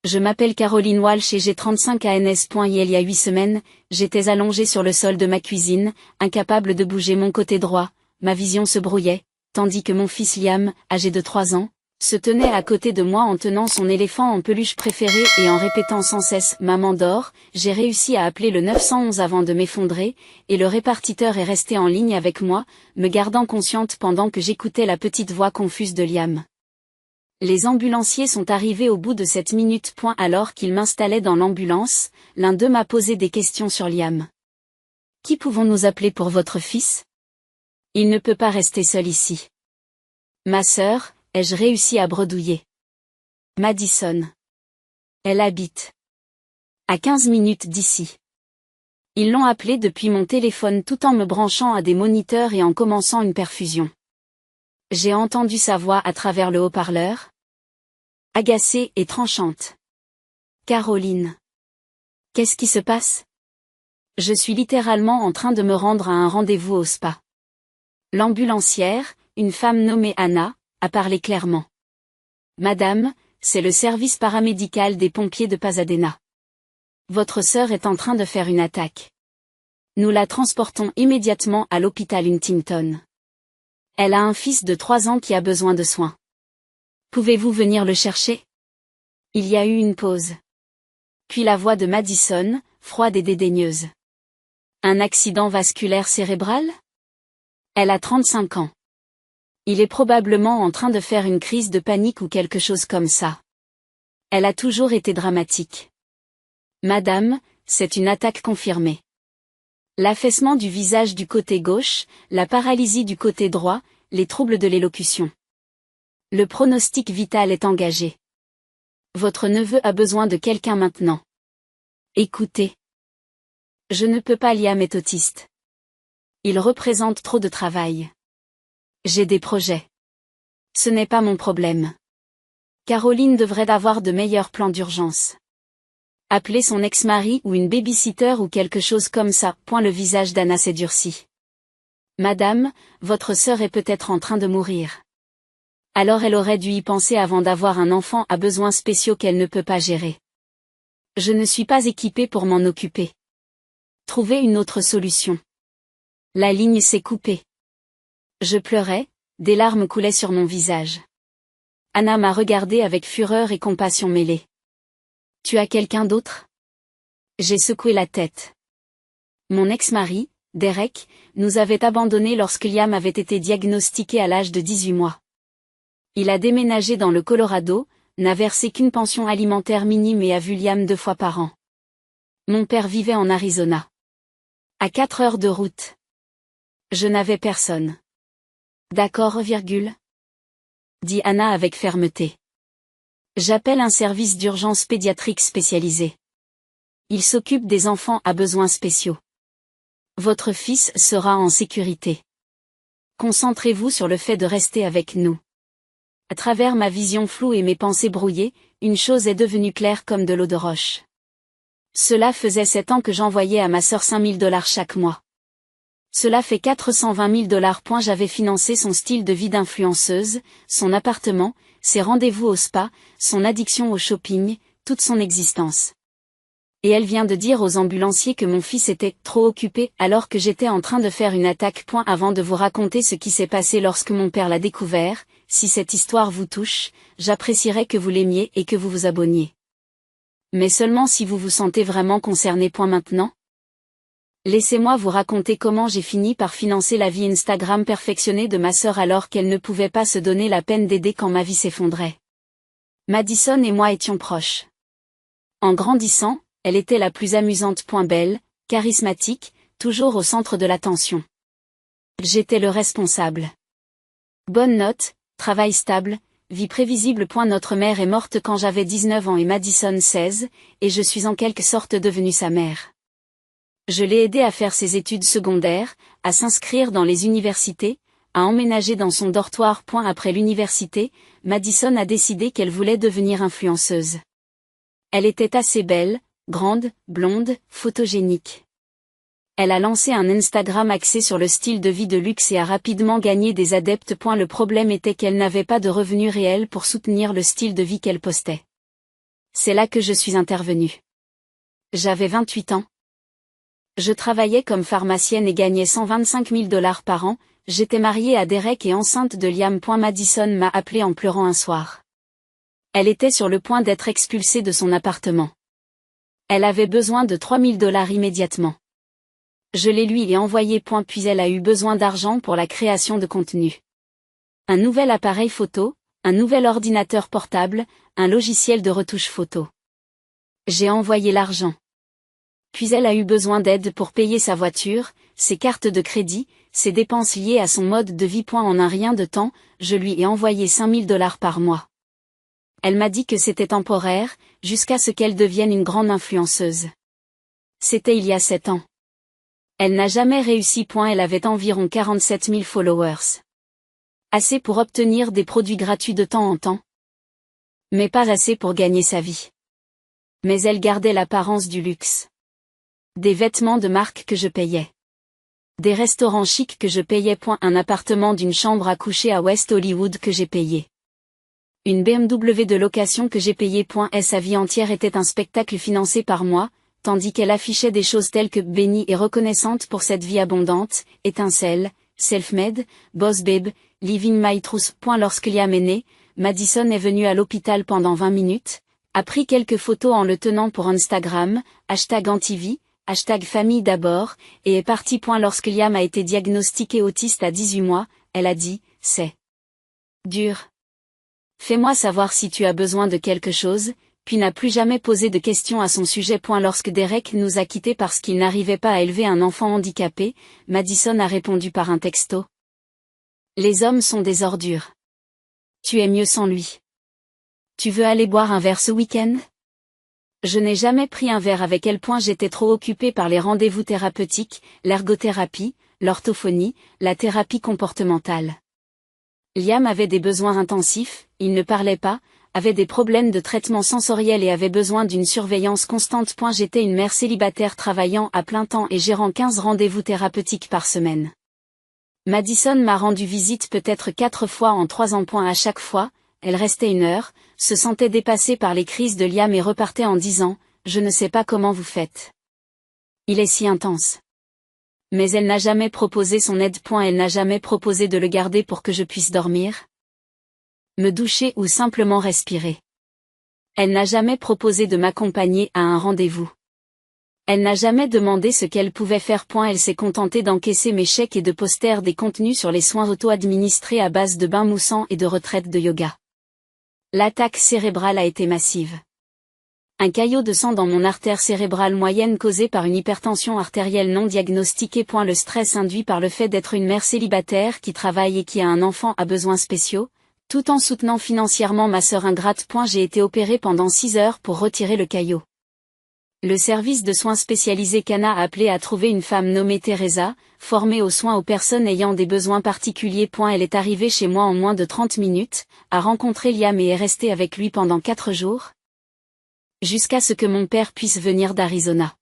Je m'appelle Caroline Walsh et j'ai 35 ans. Il y a 8 semaines, j'étais allongée sur le sol de ma cuisine, incapable de bouger mon côté droit, ma vision se brouillait, tandis que mon fils Liam, âgé de 3 ans, se tenait à côté de moi en tenant son éléphant en peluche préféré et en répétant sans cesse « Maman dort ». J'ai réussi à appeler le 911 avant de m'effondrer, et le répartiteur est resté en ligne avec moi, me gardant consciente pendant que j'écoutais la petite voix confuse de Liam. Les ambulanciers sont arrivés au bout de 7 minutes. Alors qu'ils m'installaient dans l'ambulance, l'un d'eux m'a posé des questions sur Liam. « Qui pouvons-nous appeler pour votre fils ? Il ne peut pas rester seul ici. » « Ma sœur », ai-je réussi à bredouiller. « Madison. Elle habite à 15 minutes d'ici. » Ils l'ont appelé depuis mon téléphone tout en me branchant à des moniteurs et en commençant une perfusion. J'ai entendu sa voix à travers le haut-parleur. Agacée et tranchante. « Caroline. Qu'est-ce qui se passe ? Je suis littéralement en train de me rendre à un rendez-vous au spa. » L'ambulancière, une femme nommée Anna, a parlé clairement. « Madame, c'est le service paramédical des pompiers de Pasadena. Votre sœur est en train de faire une attaque. Nous la transportons immédiatement à l'hôpital Huntington. Elle a un fils de 3 ans qui a besoin de soins. Pouvez-vous venir le chercher ? » Il y a eu une pause. Puis la voix de Madison, froide et dédaigneuse. « Un accident vasculaire cérébral ? Elle a 35 ans. Il est probablement en train de faire une crise de panique ou quelque chose comme ça. Elle a toujours été dramatique. Madame, c'est une attaque confirmée. L'affaissement du visage du côté gauche, la paralysie du côté droit, les troubles de l'élocution. Le pronostic vital est engagé. Votre neveu a besoin de quelqu'un maintenant. Écoutez. Je ne peux pas. Liam est autiste. Il représente trop de travail. J'ai des projets. Ce n'est pas mon problème. Caroline devrait avoir de meilleurs plans d'urgence. Appeler son ex-mari ou une baby-sitter ou quelque chose comme ça. Le visage d'Anna s'est durci. Madame, votre sœur est peut-être en train de mourir. Alors elle aurait dû y penser avant d'avoir un enfant à besoins spéciaux qu'elle ne peut pas gérer. Je ne suis pas équipée pour m'en occuper. Trouvez une autre solution. La ligne s'est coupée. Je pleurais, des larmes coulaient sur mon visage. Anna m'a regardée avec fureur et compassion mêlées. Tu as quelqu'un d'autre ? J'ai secoué la tête. Mon ex-mari, Derek, nous avait abandonnés lorsque Liam avait été diagnostiqué à l'âge de 18 mois. Il a déménagé dans le Colorado, n'a versé qu'une pension alimentaire minime et a vu Liam 2 fois par an. Mon père vivait en Arizona. À 4 heures de route. Je n'avais personne. D'accord, dit Anna avec fermeté. J'appelle un service d'urgence pédiatrique spécialisé. Il s'occupe des enfants à besoins spéciaux. Votre fils sera en sécurité. Concentrez-vous sur le fait de rester avec nous. À travers ma vision floue et mes pensées brouillées, une chose est devenue claire comme de l'eau de roche. Cela faisait 7 ans que j'envoyais à ma sœur $5 000 chaque mois. Cela fait $420 000. J'avais financé son style de vie d'influenceuse, son appartement, ses rendez-vous au spa, son addiction au shopping, toute son existence. Et elle vient de dire aux ambulanciers que mon fils était trop occupé alors que j'étais en train de faire une attaque. Avant de vous raconter ce qui s'est passé lorsque mon père l'a découvert, si cette histoire vous touche, j'apprécierais que vous l'aimiez et que vous vous abonniez. Mais seulement si vous vous sentez vraiment concerné. Maintenant. Laissez-moi vous raconter comment j'ai fini par financer la vie Instagram perfectionnée de ma sœur alors qu'elle ne pouvait pas se donner la peine d'aider quand ma vie s'effondrait. Madison et moi étions proches. En grandissant, elle était la plus amusante. Belle, charismatique, toujours au centre de l'attention. J'étais le responsable. Bonne note, travail stable, vie prévisible. Notre mère est morte quand j'avais 19 ans et Madison 16, et je suis en quelque sorte devenue sa mère. Je l'ai aidée à faire ses études secondaires, à s'inscrire dans les universités, à emménager dans son dortoir. Après l'université, Madison a décidé qu'elle voulait devenir influenceuse. Elle était assez belle, grande, blonde, photogénique. Elle a lancé un Instagram axé sur le style de vie de luxe et a rapidement gagné des adeptes. Le problème était qu'elle n'avait pas de revenus réels pour soutenir le style de vie qu'elle postait. C'est là que je suis intervenue. J'avais 28 ans. Je travaillais comme pharmacienne et gagnais 125 000 $ par an. J'étais mariée à Derek et enceinte de Liam. Madison m'a appelé en pleurant un soir. Elle était sur le point d'être expulsée de son appartement. Elle avait besoin de 3 000 $ immédiatement. Je les lui ai envoyés. Puis elle a eu besoin d'argent pour la création de contenu. Un nouvel appareil photo, un nouvel ordinateur portable, un logiciel de retouche photo. J'ai envoyé l'argent. Puis elle a eu besoin d'aide pour payer sa voiture, ses cartes de crédit, ses dépenses liées à son mode de vie. En un rien de temps, je lui ai envoyé 5 000 $ par mois. Elle m'a dit que c'était temporaire, jusqu'à ce qu'elle devienne une grande influenceuse. C'était il y a 7 ans. Elle n'a jamais réussi. Elle avait environ 47 000 followers. Assez pour obtenir des produits gratuits de temps en temps. Mais pas assez pour gagner sa vie. Mais elle gardait l'apparence du luxe. Des vêtements de marque que je payais. Des restaurants chics que je payais. Un appartement d'une chambre à coucher à West Hollywood que j'ai payé. Une BMW de location que j'ai payée. Sa vie entière était un spectacle financé par moi, tandis qu'elle affichait des choses telles que bénie et reconnaissante pour cette vie abondante, étincelle, self-made, boss babe, living my truth. Lorsque Liam est né, Madison est venue à l'hôpital pendant 20 minutes, a pris quelques photos en le tenant pour Instagram, #AntiVie, #famille d'abord, et est partie. Lorsque Liam a été diagnostiqué autiste à 18 mois, elle a dit, c'est dur. Fais-moi savoir si tu as besoin de quelque chose, puis n'a plus jamais posé de questions à son sujet. Lorsque Derek nous a quittés parce qu'il n'arrivait pas à élever un enfant handicapé, Madison a répondu par un texto. Les hommes sont des ordures. Tu es mieux sans lui. Tu veux aller boire un verre ce week-end? Je n'ai jamais pris un verre avec elle. J'étais trop occupée par les rendez-vous thérapeutiques, l'ergothérapie, l'orthophonie, la thérapie comportementale. Liam avait des besoins intensifs, il ne parlait pas, avait des problèmes de traitement sensoriel et avait besoin d'une surveillance constante. J'étais une mère célibataire travaillant à plein temps et gérant 15 rendez-vous thérapeutiques par semaine. Madison m'a rendu visite peut-être 4 fois en 3 ans. À chaque fois, elle restait 1 heure, se sentait dépassée par les crises de Liam et repartait en disant « Je ne sais pas comment vous faites. Il est si intense. » Mais elle n'a jamais proposé son aide. Elle n'a jamais proposé de le garder pour que je puisse dormir, me doucher ou simplement respirer. Elle n'a jamais proposé de m'accompagner à un rendez-vous. Elle n'a jamais demandé ce qu'elle pouvait faire. Elle s'est contentée d'encaisser mes chèques et de poster des contenus sur les soins auto-administrés à base de bains moussants et de retraites de yoga. L'attaque cérébrale a été massive. Un caillot de sang dans mon artère cérébrale moyenne causé par une hypertension artérielle non diagnostiquée. Le stress induit par le fait d'être une mère célibataire qui travaille et qui a un enfant à besoins spéciaux, tout en soutenant financièrement ma sœur ingrate. J'ai été opérée pendant 6 heures pour retirer le caillot. Le service de soins spécialisé Cana a appelé à trouver une femme nommée Teresa, formée aux soins aux personnes ayant des besoins particuliers. Elle est arrivée chez moi en moins de 30 minutes, a rencontré Liam et est restée avec lui pendant 4 jours. Jusqu'à ce que mon père puisse venir d'Arizona.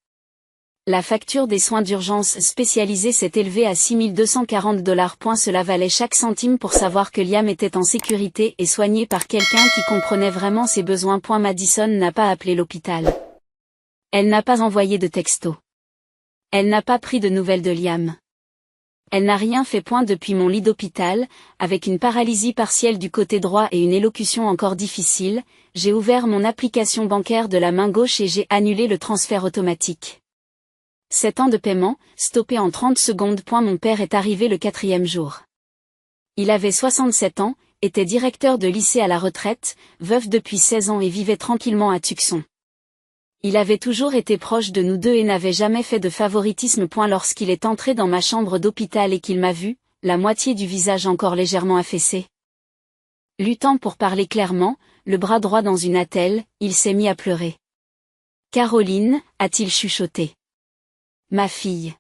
La facture des soins d'urgence spécialisés s'est élevée à 6 240 $. Cela valait chaque centime pour savoir que Liam était en sécurité et soigné par quelqu'un qui comprenait vraiment ses besoins. Madison n'a pas appelé l'hôpital. Elle n'a pas envoyé de texto. Elle n'a pas pris de nouvelles de Liam. Elle n'a rien fait. Depuis mon lit d'hôpital, avec une paralysie partielle du côté droit et une élocution encore difficile, j'ai ouvert mon application bancaire de la main gauche et j'ai annulé le transfert automatique. 7 ans de paiement, stoppé en 30 secondes. Mon père est arrivé le 4e jour. Il avait 67 ans, était directeur de lycée à la retraite, veuf depuis 16 ans et vivait tranquillement à Tucson. Il avait toujours été proche de nous deux et n'avait jamais fait de favoritisme. Lorsqu'il est entré dans ma chambre d'hôpital et qu'il m'a vu, la moitié du visage encore légèrement affaissé, luttant pour parler clairement, le bras droit dans une attelle, il s'est mis à pleurer. « Caroline » a-t-il chuchoté. « Ma fille.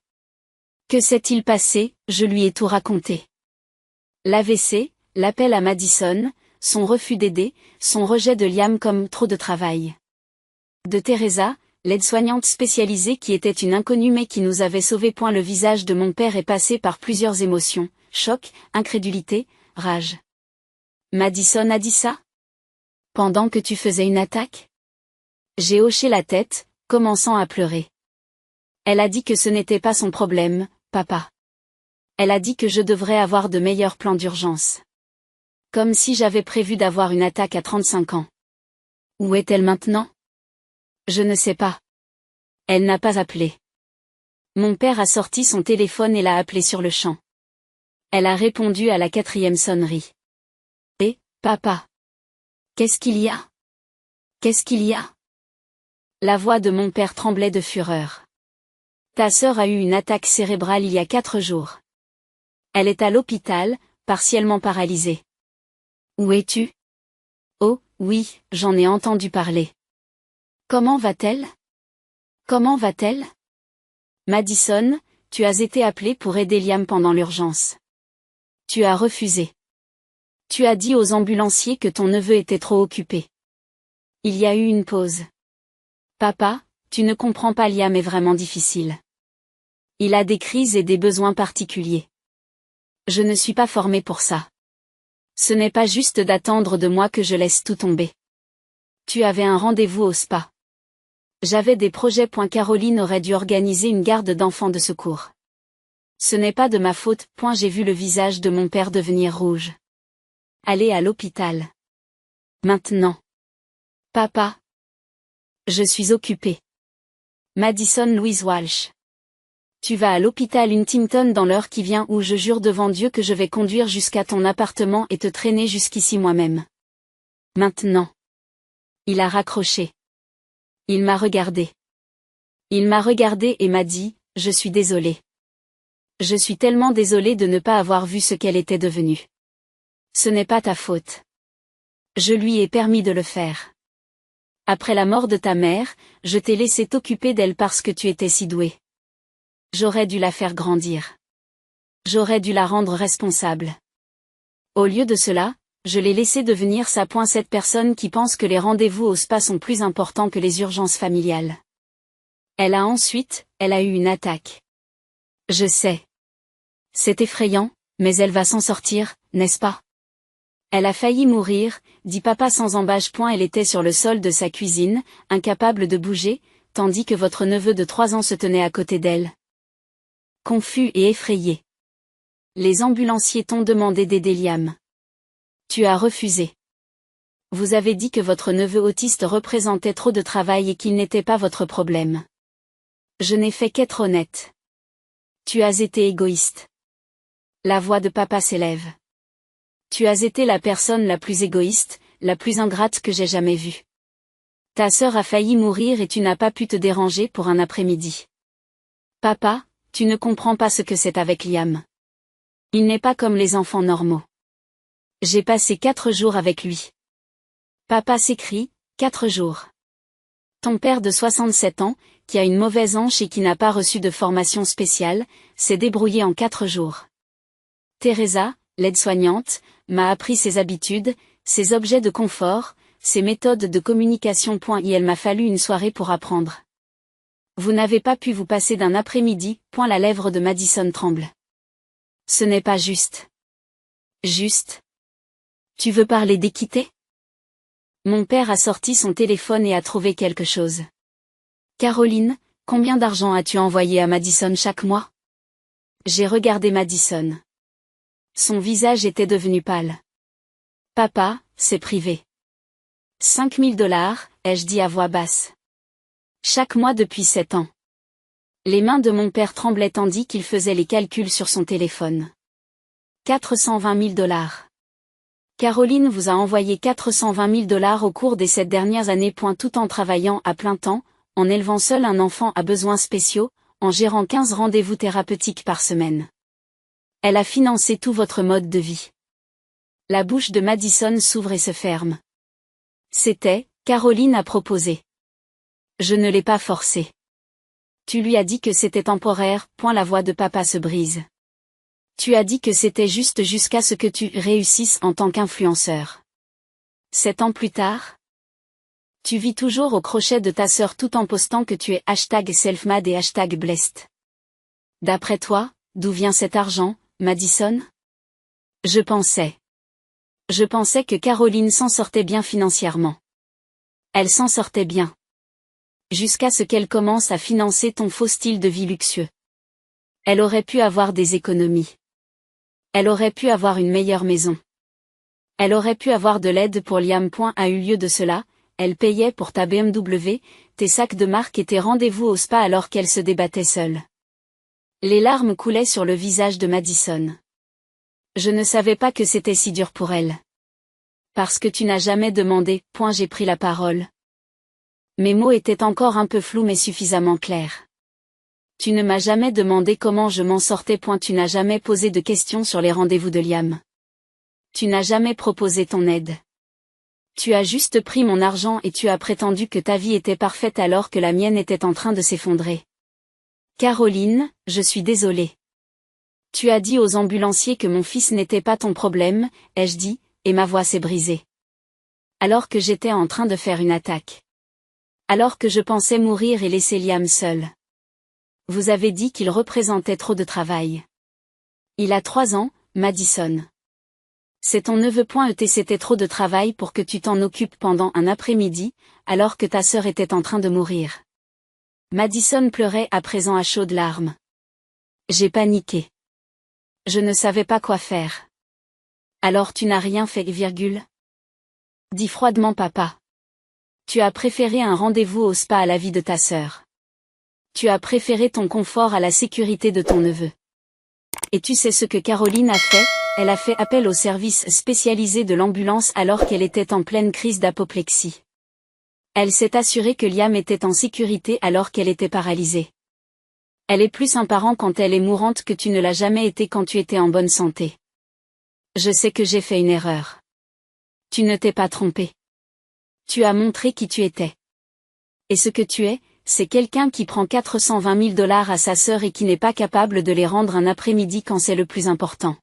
Que s'est-il passé ?» Je lui ai tout raconté. L'AVC, l'appel à Madison, son refus d'aider, son rejet de Liam comme trop de travail. De Teresa, l'aide-soignante spécialisée qui était une inconnue mais qui nous avait sauvés. Le visage de mon père est passé par plusieurs émotions, choc, incrédulité, rage. Madison a dit ça? Pendant que tu faisais une attaque? J'ai hoché la tête, commençant à pleurer. Elle a dit que ce n'était pas son problème, papa. Elle a dit que je devrais avoir de meilleurs plans d'urgence. Comme si j'avais prévu d'avoir une attaque à 35 ans. Où est-elle maintenant? Je ne sais pas. Elle n'a pas appelé. Mon père a sorti son téléphone et l'a appelée sur le champ. Elle a répondu à la 4e sonnerie. Et, papa. Qu'est-ce qu'il y a? Qu'est-ce qu'il y a? La voix de mon père tremblait de fureur. Ta sœur a eu une attaque cérébrale il y a 4 jours. Elle est à l'hôpital, partiellement paralysée. Où es-tu? Oh, oui, j'en ai entendu parler. Comment va-t-elle? Comment va-t-elle? Madison, tu as été appelé pour aider Liam pendant l'urgence. Tu as refusé. Tu as dit aux ambulanciers que ton neveu était trop occupé. Il y a eu une pause. Papa, tu ne comprends pas, Liam est vraiment difficile. Il a des crises et des besoins particuliers. Je ne suis pas formée pour ça. Ce n'est pas juste d'attendre de moi que je laisse tout tomber. Tu avais un rendez-vous au spa. J'avais des projets. Caroline aurait dû organiser une garde d'enfants de secours. Ce n'est pas de ma faute. J'ai vu le visage de mon père devenir rouge. Allez à l'hôpital. Maintenant. Papa. Je suis occupée. Madison Louise Walsh. Tu vas à l'hôpital Huntington dans l'heure qui vient où je jure devant Dieu que je vais conduire jusqu'à ton appartement et te traîner jusqu'ici moi-même. Maintenant. Il a raccroché. Il m'a regardé. Il m'a regardé et m'a dit, je suis désolé. Je suis tellement désolé de ne pas avoir vu ce qu'elle était devenue. Ce n'est pas ta faute. Je lui ai permis de le faire. Après la mort de ta mère, je t'ai laissé t'occuper d'elle parce que tu étais si douée. J'aurais dû la faire grandir. J'aurais dû la rendre responsable. Au lieu de cela, je l'ai laissée devenir cette personne qui pense que les rendez-vous au spa sont plus importants que les urgences familiales. Elle a eu une attaque. Je sais. C'est effrayant, mais elle va s'en sortir, n'est-ce pas? Elle a failli mourir, dit papa sans embâche. Elle était sur le sol de sa cuisine, incapable de bouger, tandis que votre neveu de 3 ans se tenait à côté d'elle. Confus et effrayé. Les ambulanciers t'ont demandé d'aider Liam. Tu as refusé. Vous avez dit que votre neveu autiste représentait trop de travail et qu'il n'était pas votre problème. Je n'ai fait qu'être honnête. Tu as été égoïste. La voix de papa s'élève. Tu as été la personne la plus égoïste, la plus ingrate que j'ai jamais vue. Ta sœur a failli mourir et tu n'as pas pu te déranger pour un après-midi. Papa, tu ne comprends pas ce que c'est avec Liam. Il n'est pas comme les enfants normaux. J'ai passé 4 jours avec lui. Papa s'écrie, 4 jours. Ton père de 67 ans, qui a une mauvaise hanche et qui n'a pas reçu de formation spéciale, s'est débrouillé en 4 jours. Teresa, l'aide-soignante, m'a appris ses habitudes, ses objets de confort, ses méthodes de communication. Elle m'a fallu une soirée pour apprendre. Vous n'avez pas pu vous passer d'un après-midi. La lèvre de Madison tremble. Ce n'est pas juste. Juste. Tu veux parler d'équité? Mon père a sorti son téléphone et a trouvé quelque chose. Caroline, combien d'argent as-tu envoyé à Madison chaque mois? J'ai regardé Madison. Son visage était devenu pâle. Papa, c'est privé. 5 000 $, ai-je dit à voix basse. Chaque mois depuis 7 ans. Les mains de mon père tremblaient tandis qu'il faisait les calculs sur son téléphone. 420 000 $. Caroline vous a envoyé 420 000 $ au cours des 7 dernières années. Tout en travaillant à plein temps, en élevant seul un enfant à besoins spéciaux, en gérant 15 rendez-vous thérapeutiques par semaine. Elle a financé tout votre mode de vie. La bouche de Madison s'ouvre et se ferme. C'était, Caroline a proposé. Je ne l'ai pas forcé. Tu lui as dit que c'était temporaire. La voix de papa se brise. Tu as dit que c'était juste jusqu'à ce que tu réussisses en tant qu'influenceur. 7 ans plus tard? Tu vis toujours au crochet de ta sœur tout en postant que tu es #selfmade et #blessed. D'après toi, d'où vient cet argent, Madison? Je pensais que Caroline s'en sortait bien financièrement. Elle s'en sortait bien. Jusqu'à ce qu'elle commence à financer ton faux style de vie luxueux. Elle aurait pu avoir des économies. Elle aurait pu avoir une meilleure maison. Elle aurait pu avoir de l'aide pour Liam. A eu lieu de cela, elle payait pour ta BMW, tes sacs de marque et tes rendez-vous au spa alors qu'elle se débattait seule. Les larmes coulaient sur le visage de Madison. Je ne savais pas que c'était si dur pour elle. Parce que tu n'as jamais demandé. J'ai pris la parole. Mes mots étaient encore un peu flous mais suffisamment clairs. Tu ne m'as jamais demandé comment je m'en sortais. Tu n'as jamais posé de questions sur les rendez-vous de Liam. Tu n'as jamais proposé ton aide. Tu as juste pris mon argent et tu as prétendu que ta vie était parfaite alors que la mienne était en train de s'effondrer. Caroline, je suis désolée. Tu as dit aux ambulanciers que mon fils n'était pas ton problème, ai-je dit, et ma voix s'est brisée. Alors que j'étais en train de faire une attaque. Alors que je pensais mourir et laisser Liam seul. Vous avez dit qu'il représentait trop de travail. Il a 3 ans, Madison. C'est ton neveu. C'était trop de travail pour que tu t'en occupes pendant un après-midi, alors que ta sœur était en train de mourir. Madison pleurait à présent à chaudes larmes. J'ai paniqué. Je ne savais pas quoi faire. Alors tu n'as rien fait, dit froidement papa. Tu as préféré un rendez-vous au spa à la vie de ta sœur. Tu as préféré ton confort à la sécurité de ton neveu. Et tu sais ce que Caroline a fait? Elle a fait appel au service spécialisé de l'ambulance alors qu'elle était en pleine crise d'apoplexie. Elle s'est assurée que Liam était en sécurité alors qu'elle était paralysée. Elle est plus un parent quand elle est mourante que tu ne l'as jamais été quand tu étais en bonne santé. Je sais que j'ai fait une erreur. Tu ne t'es pas trompé. Tu as montré qui tu étais. Et ce que tu es, c'est quelqu'un qui prend 420 000 $ à sa sœur et qui n'est pas capable de les rendre un après-midi quand c'est le plus important.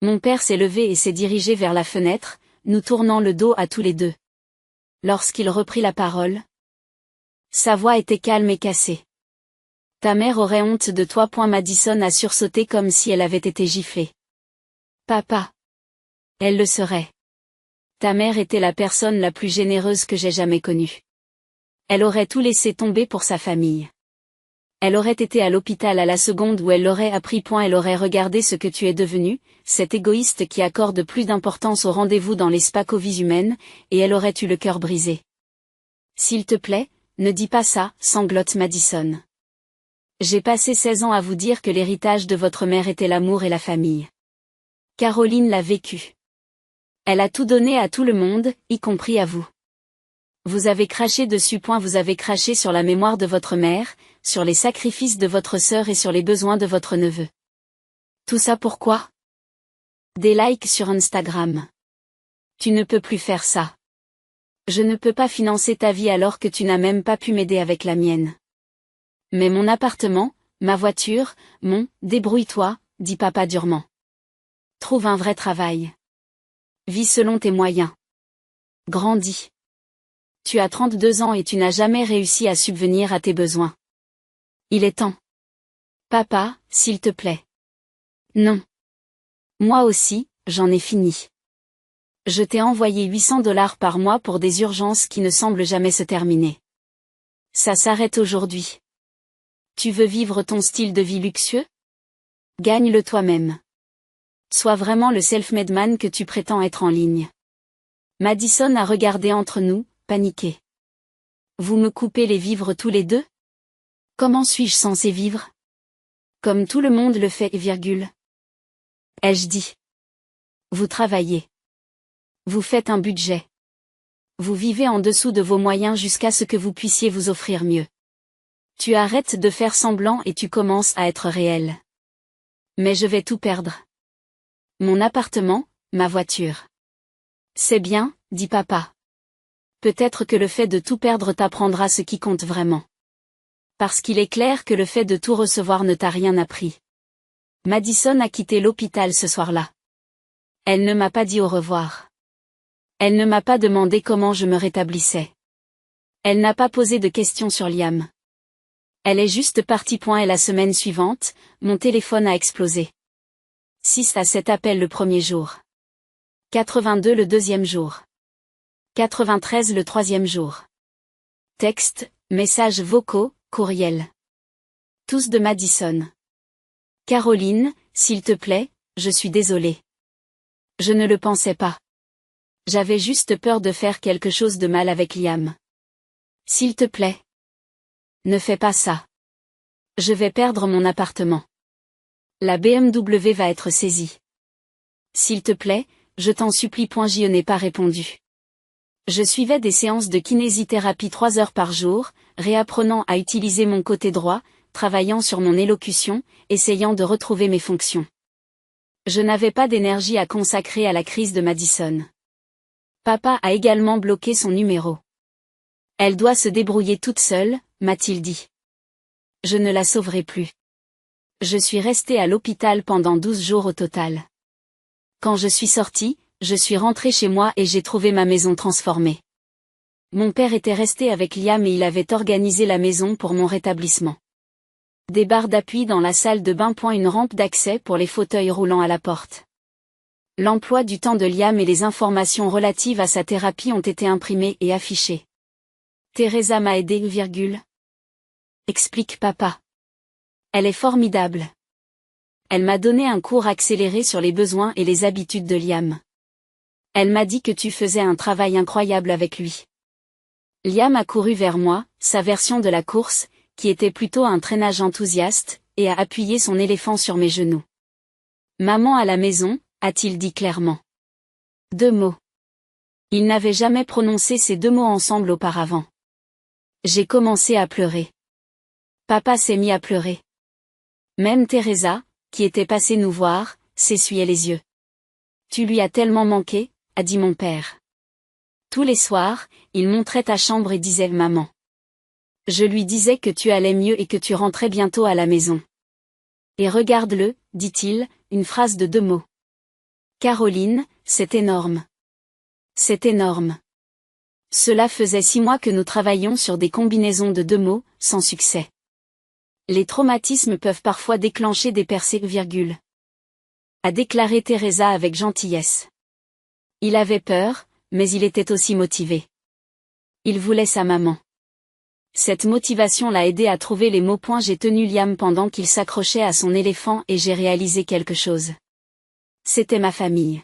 Mon père s'est levé et s'est dirigé vers la fenêtre, nous tournant le dos à tous les deux. Lorsqu'il reprit la parole, sa voix était calme et cassée. Ta mère aurait honte de toi. Madison a sursauté comme si elle avait été giflée. Papa. Elle le serait. Ta mère était la personne la plus généreuse que j'ai jamais connue. Elle aurait tout laissé tomber pour sa famille. Elle aurait été à l'hôpital à la seconde où elle l'aurait appris. Elle aurait regardé ce que tu es devenu, cet égoïste qui accorde plus d'importance aux rendez-vous dans les spas qu'aux vies humaines, et elle aurait eu le cœur brisé. S'il te plaît, ne dis pas ça, sanglote Madison. J'ai passé 16 ans à vous dire que l'héritage de votre mère était l'amour et la famille. Caroline l'a vécu. Elle a tout donné à tout le monde, y compris à vous. Vous avez craché dessus. Vous avez craché sur la mémoire de votre mère, sur les sacrifices de votre sœur et sur les besoins de votre neveu. Tout ça pourquoi? Des likes sur Instagram. Tu ne peux plus faire ça. Je ne peux pas financer ta vie alors que tu n'as même pas pu m'aider avec la mienne. Mais mon appartement, ma voiture, débrouille-toi, dit papa durement. Trouve un vrai travail. Vis selon tes moyens. Grandis. Tu as 32 ans et tu n'as jamais réussi à subvenir à tes besoins. Il est temps. Papa, s'il te plaît. Non. Moi aussi, j'en ai fini. Je t'ai envoyé 800 $ par mois pour des urgences qui ne semblent jamais se terminer. Ça s'arrête aujourd'hui. Tu veux vivre ton style de vie luxueux? Gagne-le toi-même. Sois vraiment le self-made man que tu prétends être en ligne. Madison a regardé entre nous, paniqué. Vous me coupez les vivres tous les deux? Comment suis-je censé vivre? Comme tout le monde le fait, ai-je dit. Vous travaillez. Vous faites un budget. Vous vivez en dessous de vos moyens jusqu'à ce que vous puissiez vous offrir mieux. Tu arrêtes de faire semblant et tu commences à être réel. Mais je vais tout perdre. Mon appartement, ma voiture. C'est bien, dit papa. Peut-être que le fait de tout perdre t'apprendra ce qui compte vraiment. Parce qu'il est clair que le fait de tout recevoir ne t'a rien appris. Madison a quitté l'hôpital ce soir-là. Elle ne m'a pas dit au revoir. Elle ne m'a pas demandé comment je me rétablissais. Elle n'a pas posé de questions sur Liam. Elle est juste partie. Et la semaine suivante, mon téléphone a explosé. 6 à 7 appels le premier jour. 82 le deuxième jour. 93 le troisième jour. Texte, Messages vocaux, courriel. Tous de Madison. Caroline, s'il te plaît, je suis désolée. Je ne le pensais pas. J'avais juste peur de faire quelque chose de mal avec Liam. S'il te plaît. Ne fais pas ça. Je vais perdre mon appartement. La BMW va être saisie. S'il te plaît, je t'en supplie. Je n'ai pas répondu. Je suivais des séances de kinésithérapie 3 heures par jour, réapprenant à utiliser mon côté droit, travaillant sur mon élocution, essayant de retrouver mes fonctions. Je n'avais pas d'énergie à consacrer à la crise de Madison. Papa a également bloqué son numéro. Elle doit se débrouiller toute seule, m'a-t-il dit. Je ne la sauverai plus. Je suis restée à l'hôpital pendant 12 jours au total. Quand je suis sortie, je suis rentrée chez moi et j'ai trouvé ma maison transformée. Mon père était resté avec Liam et il avait organisé la maison pour mon rétablissement. Des barres d'appui dans la salle de bain. Une rampe d'accès pour les fauteuils roulants à la porte. L'emploi du temps de Liam et les informations relatives à sa thérapie ont été imprimées et affichées. Teresa m'a aidé, explique papa. Elle est formidable. Elle m'a donné un cours accéléré sur les besoins et les habitudes de Liam. Elle m'a dit que tu faisais un travail incroyable avec lui. Liam a couru vers moi, sa version de la course, qui était plutôt un traînage enthousiaste, et a appuyé son éléphant sur mes genoux. Maman à la maison, a-t-il dit clairement. 2 mots. Il n'avait jamais prononcé ces 2 mots ensemble auparavant. J'ai commencé à pleurer. Papa s'est mis à pleurer. Même Teresa, qui était passée nous voir, s'essuyait les yeux. Tu lui as tellement manqué, a dit mon père. Tous les soirs, il montrait ta chambre et disait maman. Je lui disais que tu allais mieux et que tu rentrais bientôt à la maison. Et regarde-le, dit-il, une phrase de 2 mots. Caroline, c'est énorme. C'est énorme. Cela faisait 6 mois que nous travaillions sur des combinaisons de 2 mots, sans succès. Les traumatismes peuvent parfois déclencher des percées, a déclaré Teresa avec gentillesse. Il avait peur, mais il était aussi motivé. Il voulait sa maman. Cette motivation l'a aidé à trouver les mots. J'ai tenu Liam pendant qu'il s'accrochait à son éléphant et j'ai réalisé quelque chose. C'était ma famille.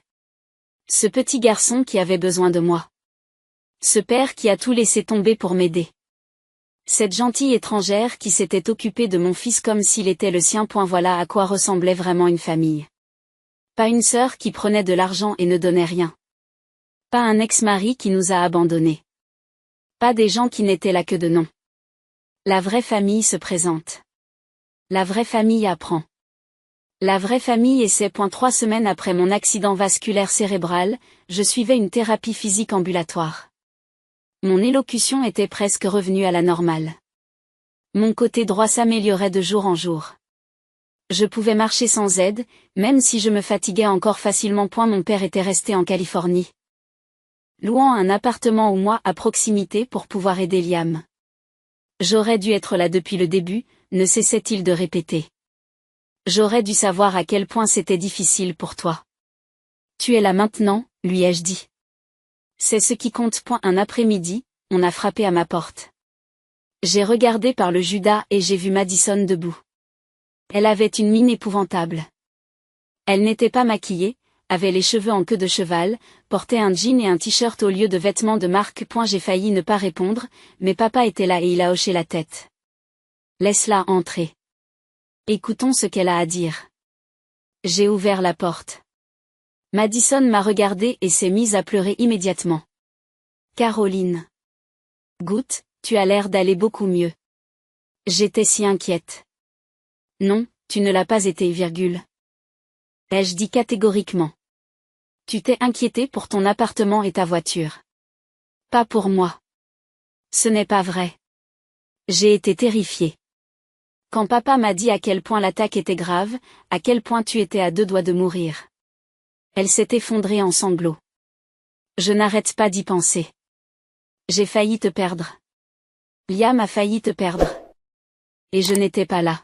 Ce petit garçon qui avait besoin de moi. Ce père qui a tout laissé tomber pour m'aider. Cette gentille étrangère qui s'était occupée de mon fils comme s'il était le sien. Voilà à quoi ressemblait vraiment une famille. Pas une sœur qui prenait de l'argent et ne donnait rien. Pas un ex-mari qui nous a abandonnés. Pas des gens qui n'étaient là que de nom. La vraie famille se présente. La vraie famille apprend. La vraie famille essaie. 3 semaines après mon accident vasculaire cérébral, je suivais une thérapie physique ambulatoire. Mon élocution était presque revenue à la normale. Mon côté droit s'améliorait de jour en jour. Je pouvais marcher sans aide, même si je me fatiguais encore facilement. Mon père était resté en Californie, louant un appartement ou moi à proximité pour pouvoir aider Liam. J'aurais dû être là depuis le début, ne cessait-il de répéter. J'aurais dû savoir à quel point c'était difficile pour toi. Tu es là maintenant, lui ai-je dit. C'est ce qui compte. Un après-midi, on a frappé à ma porte. J'ai regardé par le Judas et j'ai vu Madison debout. Elle avait une mine épouvantable. Elle n'était pas maquillée, avait les cheveux en queue de cheval, portait un jean et un t-shirt au lieu de vêtements de marque. J'ai failli ne pas répondre, mais papa était là et il a hoché la tête. Laisse-la entrer. Écoutons ce qu'elle a à dire. J'ai ouvert la porte. Madison m'a regardé et s'est mise à pleurer immédiatement. Caroline. Goutte, tu as l'air d'aller beaucoup mieux. J'étais si inquiète. Non, tu ne l'as pas été, ai-je dit catégoriquement. Tu t'es inquiété pour ton appartement et ta voiture. Pas pour moi. Ce n'est pas vrai. J'ai été terrifiée. Quand papa m'a dit à quel point l'attaque était grave, à quel point tu étais à 2 doigts de mourir. Elle s'est effondrée en sanglots. Je n'arrête pas d'y penser. J'ai failli te perdre. Liam a failli te perdre. Et je n'étais pas là.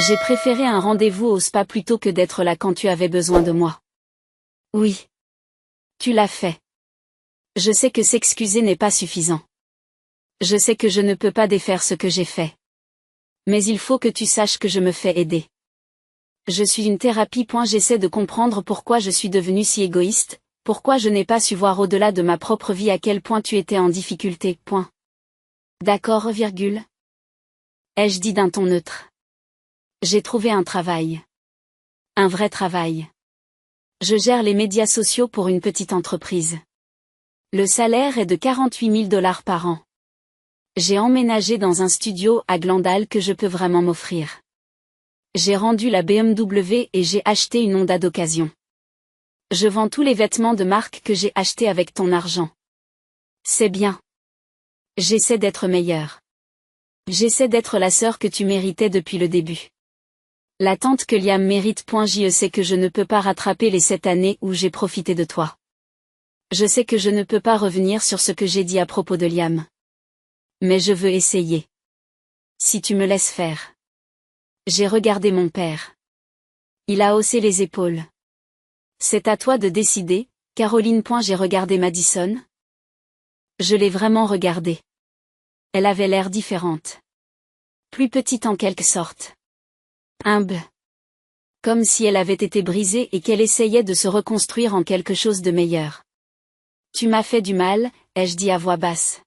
J'ai préféré un rendez-vous au spa plutôt que d'être là quand tu avais besoin de moi. Oui. Tu l'as fait. Je sais que s'excuser n'est pas suffisant. Je sais que je ne peux pas défaire ce que j'ai fait. Mais il faut que tu saches que je me fais aider. Je suis une thérapie. J'essaie de comprendre pourquoi je suis devenue si égoïste, pourquoi je n'ai pas su voir au-delà de ma propre vie à quel point tu étais en difficulté. D'accord, ai-je dit d'un ton neutre. J'ai trouvé un travail. Un vrai travail. Je gère les médias sociaux pour une petite entreprise. Le salaire est de 48 000 $ par an. J'ai emménagé dans un studio à Glendale que je peux vraiment m'offrir. J'ai rendu la BMW et j'ai acheté une Honda d'occasion. Je vends tous les vêtements de marque que j'ai achetés avec ton argent. C'est bien. J'essaie d'être meilleure. J'essaie d'être la sœur que tu méritais depuis le début. La tante que Liam mérite. Je sais que je ne peux pas rattraper les 7 années où j'ai profité de toi. Je sais que je ne peux pas revenir sur ce que j'ai dit à propos de Liam. Mais je veux essayer. Si tu me laisses faire. J'ai regardé mon père. Il a haussé les épaules. C'est à toi de décider, Caroline. J'ai regardé Madison. Je l'ai vraiment regardée. Elle avait l'air différente. Plus petite en quelque sorte. Humble. Comme si elle avait été brisée et qu'elle essayait de se reconstruire en quelque chose de meilleur. Tu m'as fait du mal, ai-je dit à voix basse.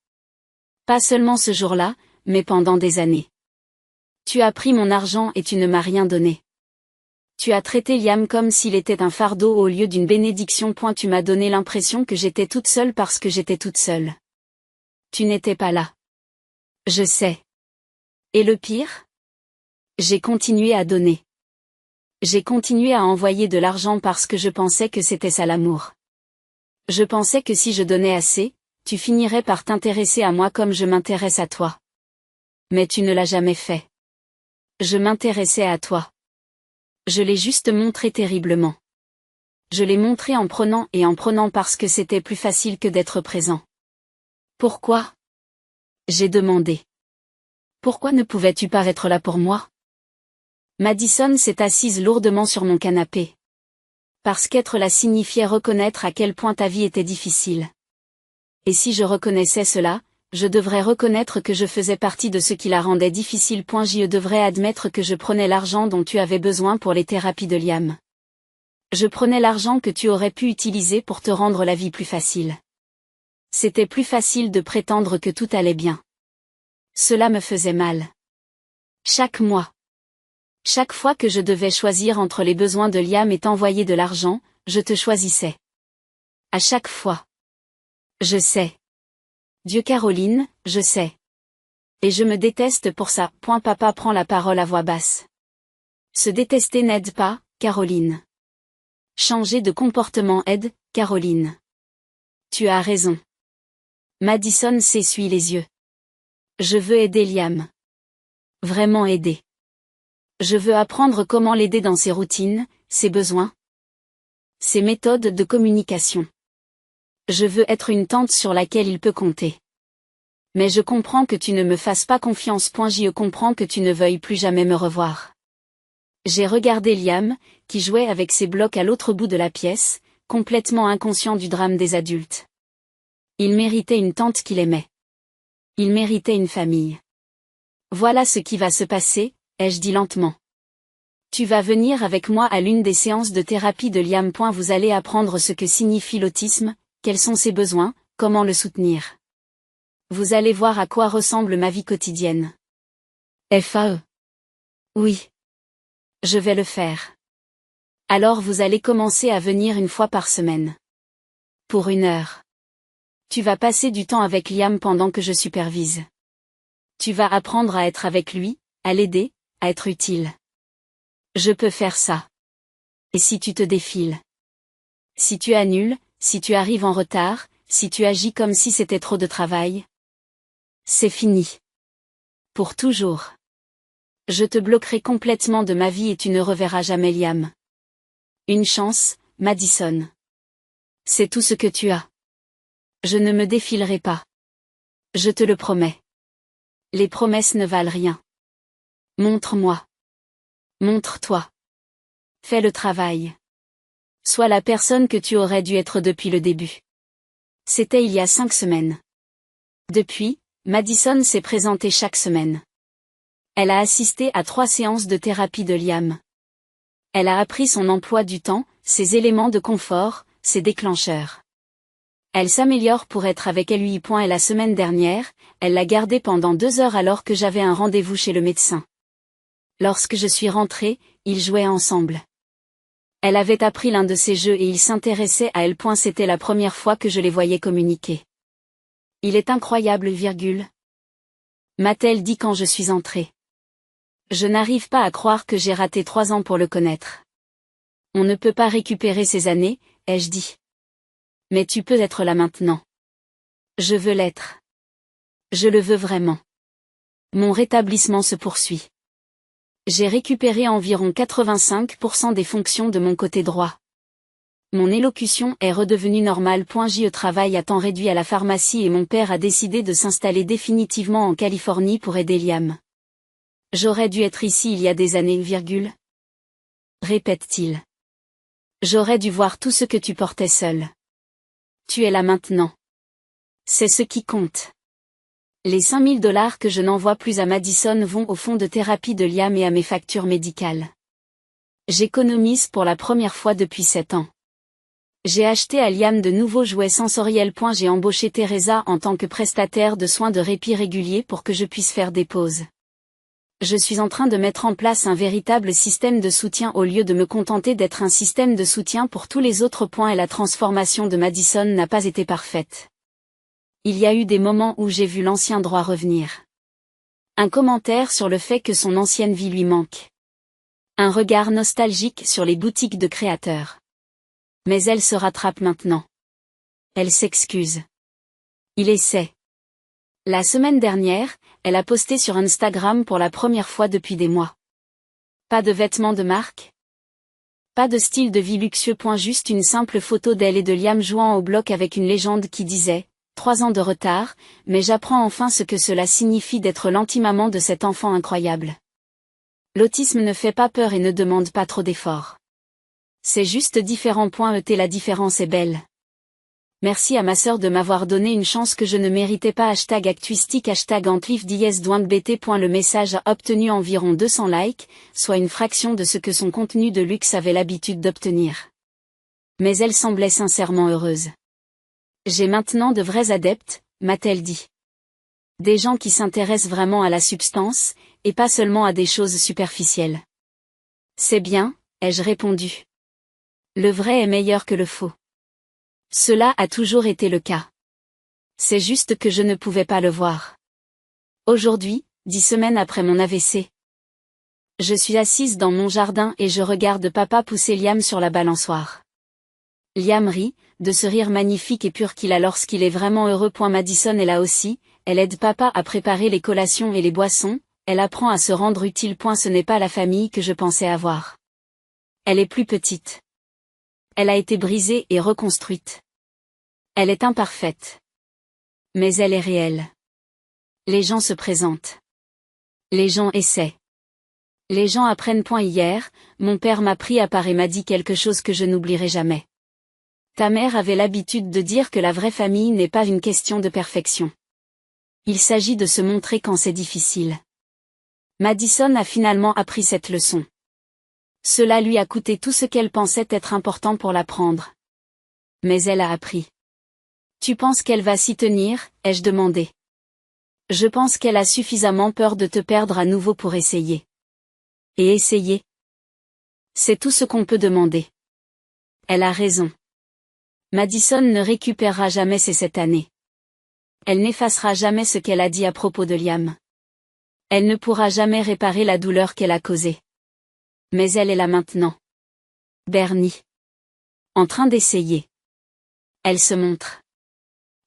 Pas seulement ce jour-là, mais pendant des années. Tu as pris mon argent et tu ne m'as rien donné. Tu as traité Liam comme s'il était un fardeau au lieu d'une bénédiction. Tu m'as donné l'impression que j'étais toute seule parce que j'étais toute seule. Tu n'étais pas là. Je sais. Et le pire? J'ai continué à donner. J'ai continué à envoyer de l'argent parce que je pensais que c'était ça l'amour. Je pensais que si je donnais assez, tu finirais par t'intéresser à moi comme je m'intéresse à toi. Mais tu ne l'as jamais fait. Je m'intéressais à toi. Je l'ai juste montré terriblement. Je l'ai montré en prenant parce que c'était plus facile que d'être présent. Pourquoi? J'ai demandé. Pourquoi ne pouvais-tu pas être là pour moi? Madison s'est assise lourdement sur mon canapé. Parce qu'être là signifiait reconnaître à quel point ta vie était difficile. Et si je reconnaissais cela, je devrais reconnaître que je faisais partie de ce qui la rendait difficile. Je devrais admettre que je prenais l'argent dont tu avais besoin pour les thérapies de Liam. Je prenais l'argent que tu aurais pu utiliser pour te rendre la vie plus facile. C'était plus facile de prétendre que tout allait bien. Cela me faisait mal. Chaque mois. Chaque fois que je devais choisir entre les besoins de Liam et t'envoyer de l'argent, je te choisissais. À chaque fois. Je sais. Dieu Caroline, je sais. Et je me déteste pour ça. Papa prend la parole à voix basse. Se détester n'aide pas, Caroline. Changer de comportement aide, Caroline. Tu as raison. Madison s'essuie les yeux. Je veux aider Liam. Vraiment aider. Je veux apprendre comment l'aider dans ses routines, ses besoins, ses méthodes de communication. Je veux être une tante sur laquelle il peut compter. Mais je comprends que tu ne me fasses pas confiance. Je comprends que tu ne veuilles plus jamais me revoir. J'ai regardé Liam, qui jouait avec ses blocs à l'autre bout de la pièce, complètement inconscient du drame des adultes. Il méritait une tante qu'il aimait. Il méritait une famille. Voilà ce qui va se passer, ai-je dit lentement. Tu vas venir avec moi à l'une des séances de thérapie de Liam. Vous allez apprendre ce que signifie l'autisme, quels sont ses besoins, comment le soutenir. Vous allez voir à quoi ressemble ma vie quotidienne. FAE. Oui. Je vais le faire. Alors vous allez commencer à venir une fois par semaine. Pour 1 heure. Tu vas passer du temps avec Liam pendant que je supervise. Tu vas apprendre à être avec lui, à l'aider, à être utile. Je peux faire ça. Et si tu te défiles? Si tu annules, si tu arrives en retard, si tu agis comme si c'était trop de travail? C'est fini. Pour toujours. Je te bloquerai complètement de ma vie et tu ne reverras jamais Liam. Une chance, Madison. C'est tout ce que tu as. Je ne me défilerai pas. Je te le promets. Les promesses ne valent rien. Montre-moi. Montre-toi. Fais le travail. Sois la personne que tu aurais dû être depuis le début. C'était il y a 5 semaines. Depuis, Madison s'est présentée chaque semaine. Elle a assisté à 3 séances de thérapie de Liam. Elle a appris son emploi du temps, ses éléments de confort, ses déclencheurs. Elle s'améliore pour être avec lui. Et la semaine dernière, elle l'a gardé pendant 2 heures alors que j'avais un rendez-vous chez le médecin. Lorsque je suis rentrée, ils jouaient ensemble. Elle avait appris l'un de ses jeux et il s'intéressait à elle. C'était la première fois que je les voyais communiquer. Il est incroyable, m'a-t-elle dit quand je suis entrée. Je n'arrive pas à croire que j'ai raté 3 ans pour le connaître. On ne peut pas récupérer ces années, ai-je dit. Mais tu peux être là maintenant. Je veux l'être. Je le veux vraiment. Mon rétablissement se poursuit. J'ai récupéré environ 85% des fonctions de mon côté droit. Mon élocution est redevenue normale. Je travaille à temps réduit à la pharmacie et mon père a décidé de s'installer définitivement en Californie pour aider Liam. J'aurais dû être ici il y a des années, répète-t-il. J'aurais dû voir tout ce que tu portais seul. Tu es là maintenant. C'est ce qui compte. Les $5 000 que je n'envoie plus à Madison vont au fonds de thérapie de Liam et à mes factures médicales. J'économise pour la première fois depuis 7 ans. J'ai acheté à Liam de nouveaux jouets sensoriels. J'ai embauché Teresa en tant que prestataire de soins de répit réguliers pour que je puisse faire des pauses. Je suis en train de mettre en place un véritable système de soutien au lieu de me contenter d'être un système de soutien pour tous les autres. Et la transformation de Madison n'a pas été parfaite. Il y a eu des moments où j'ai vu l'ancien droit revenir. Un commentaire sur le fait que son ancienne vie lui manque. Un regard nostalgique sur les boutiques de créateurs. Mais elle se rattrape maintenant. Elle s'excuse. Il essaie. La semaine dernière, elle a posté sur Instagram pour la première fois depuis des mois. Pas de vêtements de marque. Pas de style de vie luxueux. Juste une simple photo d'elle et de Liam jouant au bloc avec une légende qui disait « 3 ans de retard, mais j'apprends enfin ce que cela signifie d'être l'anti-maman de cet enfant incroyable. » L'autisme ne fait pas peur et ne demande pas trop d'efforts. C'est juste différent. La différence est belle. Merci à ma sœur de m'avoir donné une chance que je ne méritais pas. #actuistique #antlif10douangt.bt. Le message a obtenu environ 200 likes, soit une fraction de ce que son contenu de luxe avait l'habitude d'obtenir. Mais elle semblait sincèrement heureuse. J'ai maintenant de vrais adeptes, m'a-t-elle dit. Des gens qui s'intéressent vraiment à la substance, et pas seulement à des choses superficielles. C'est bien, ai-je répondu. Le vrai est meilleur que le faux. Cela a toujours été le cas. C'est juste que je ne pouvais pas le voir. Aujourd'hui, 10 semaines après mon AVC. Je suis assise dans mon jardin et je regarde papa pousser Liam sur la balançoire. Liam rit, de ce rire magnifique et pur qu'il a lorsqu'il est vraiment heureux. Madison est là aussi, elle aide papa à préparer les collations et les boissons, elle apprend à se rendre utile. Ce n'est pas la famille que je pensais avoir. Elle est plus petite. Elle a été brisée et reconstruite. Elle est imparfaite. Mais elle est réelle. Les gens se présentent. Les gens essaient. Les gens apprennent. Hier, mon père m'a pris à part et m'a dit quelque chose que je n'oublierai jamais. Ta mère avait l'habitude de dire que la vraie famille n'est pas une question de perfection. Il s'agit de se montrer quand c'est difficile. Madison a finalement appris cette leçon. Cela lui a coûté tout ce qu'elle pensait être important pour l'apprendre. Mais elle a appris. Tu penses qu'elle va s'y tenir, ai-je demandé. Je pense qu'elle a suffisamment peur de te perdre à nouveau pour essayer. Et essayer. C'est tout ce qu'on peut demander. Elle a raison. Madison ne récupérera jamais cette année. Elle n'effacera jamais ce qu'elle a dit à propos de Liam. Elle ne pourra jamais réparer la douleur qu'elle a causée. Mais elle est là maintenant. Bernie. En train d'essayer. Elle se montre.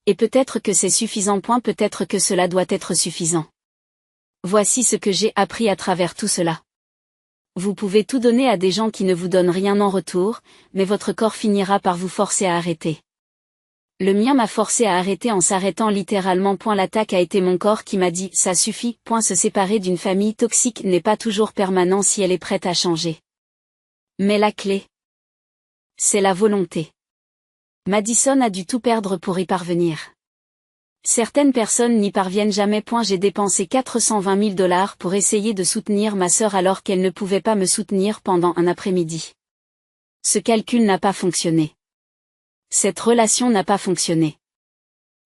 Et peut-être que c'est suffisant. Peut-être que cela doit être suffisant. Voici ce que j'ai appris à travers tout cela. Vous pouvez tout donner à des gens qui ne vous donnent rien en retour, mais votre corps finira par vous forcer à arrêter. Le mien m'a forcé à arrêter en s'arrêtant littéralement. L'attaque a été mon corps qui m'a dit « ça suffit ». Se séparer d'une famille toxique n'est pas toujours permanent si elle est prête à changer. Mais la clé, c'est la volonté. Madison a dû tout perdre pour y parvenir. Certaines personnes n'y parviennent jamais. J'ai dépensé 420 000 dollars pour essayer de soutenir ma sœur alors qu'elle ne pouvait pas me soutenir pendant un après-midi. Ce calcul n'a pas fonctionné. Cette relation n'a pas fonctionné.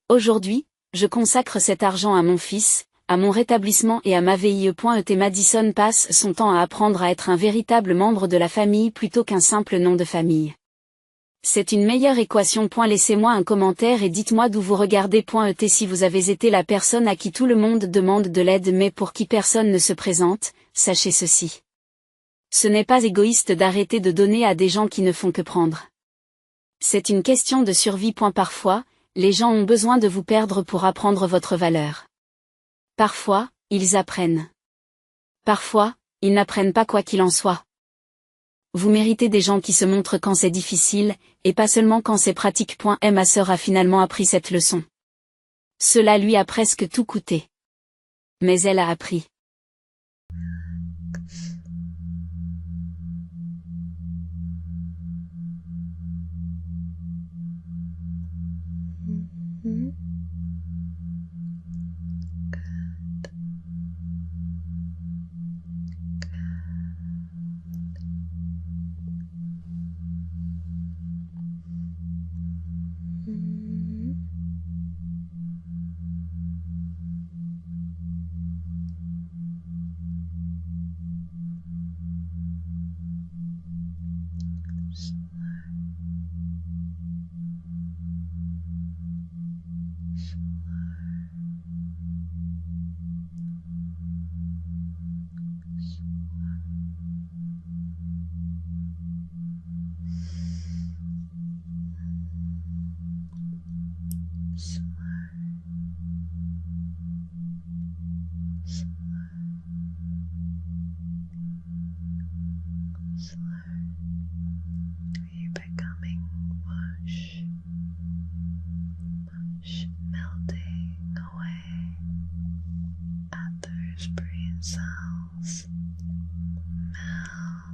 Aujourd'hui, je consacre cet argent à mon fils, à mon rétablissement et à ma vie. Madison passe son temps à apprendre à être un véritable membre de la famille plutôt qu'un simple nom de famille. C'est une meilleure équation. Laissez-moi un commentaire et dites-moi d'où vous regardez. Si vous avez été la personne à qui tout le monde demande de l'aide mais pour qui personne ne se présente, sachez ceci. Ce n'est pas égoïste d'arrêter de donner à des gens qui ne font que prendre. C'est une question de survie. Parfois, les gens ont besoin de vous perdre pour apprendre votre valeur. Parfois, ils apprennent. Parfois, ils n'apprennent pas quoi qu'il en soit. Vous méritez des gens qui se montrent quand c'est difficile, et pas seulement quand c'est pratique. Ma sœur a finalement appris cette leçon. Cela lui a presque tout coûté. Mais elle a appris. You're becoming mush, melting away at those brain cells. Melt.